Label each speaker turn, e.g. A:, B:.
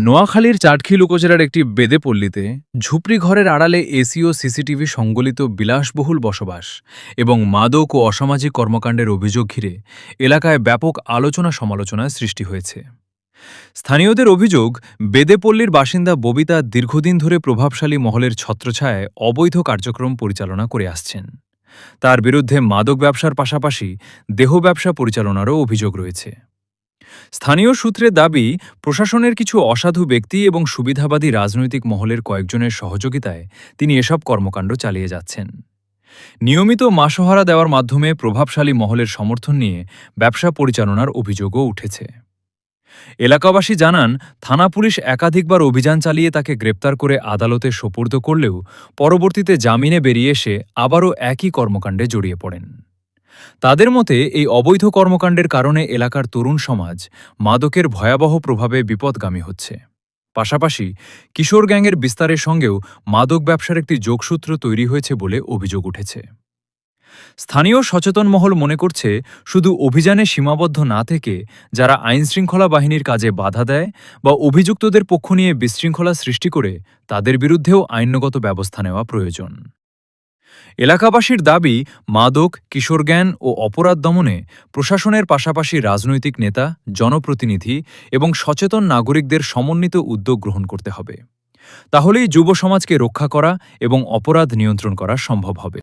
A: নোয়াখালীর চাটখিল উপজেলার একটি বেদেপল্লীতে ঝুপড়ি ঘরের আড়ালে এসি ও সিসিটিভি সংগলিত বিলাসবহুল বসবাস এবং মাদক ও অসামাজিক কর্মকাণ্ডের অভিযোগ ঘিরে এলাকায় ব্যাপক আলোচনা সমালোচনার সৃষ্টি হয়েছে। স্থানীয়দের অভিযোগ, বেদেপল্লীর বাসিন্দা ববিতা দীর্ঘদিন ধরে প্রভাবশালী মহলের ছত্রছায়ায় অবৈধ কার্যক্রম পরিচালনা করে আসছেন। তার বিরুদ্ধে মাদক ব্যবসার পাশাপাশি দেহ ব্যবসা পরিচালনারও অভিযোগ রয়েছে। স্থানীয় সূত্রের দাবি, প্রশাসনের কিছু অসাধু ব্যক্তি এবং সুবিধাবাদী রাজনৈতিক মহলের কয়েকজনের সহযোগিতায় তিনি এসব কর্মকাণ্ড চালিয়ে যাচ্ছেন। নিয়মিত মাসোহারা দেওয়ার মাধ্যমে প্রভাবশালী মহলের সমর্থন নিয়ে ব্যবসা পরিচালনার অভিযোগও উঠেছে। এলাকাবাসী জানান, থানা পুলিশ একাধিকবার অভিযান চালিয়ে তাকে গ্রেপ্তার করে আদালতে সোপর্দ করলেও পরবর্তীতে জামিনে বেরিয়ে এসে আবারও একই কর্মকাণ্ডে জড়িয়ে পড়েন। তাদের মতে, এই অবৈধ কর্মকাণ্ডের কারণে এলাকার তরুণ সমাজ মাদকের ভয়াবহ প্রভাবে বিপদগামী হচ্ছে। পাশাপাশি কিশোর গ্যাংয়ের বিস্তারের সঙ্গেও মাদক ব্যবসার একটি যোগসূত্র তৈরি হয়েছে বলে অভিযোগ উঠেছে। স্থানীয় সচেতন মহল মনে করছে, শুধু অভিযানে সীমাবদ্ধ না থেকে যারা আইনশৃঙ্খলা বাহিনীর কাজে বাধা দেয় বা অভিযুক্তদের পক্ষ নিয়ে বিশৃঙ্খলা সৃষ্টি করে, তাদের বিরুদ্ধেও আইনগত ব্যবস্থা নেওয়া প্রয়োজন। এলাকাবাসীর দাবি, মাদক, কিশোরজ্ঞান ও অপরাধ দমনে প্রশাসনের পাশাপাশি রাজনৈতিক নেতা, জনপ্রতিনিধি এবং সচেতন নাগরিকদের সমন্বিত উদ্যোগ গ্রহণ করতে হবে। তাহলেই যুব সমাজকে রক্ষা করা এবং অপরাধ নিয়ন্ত্রণ করা সম্ভব হবে।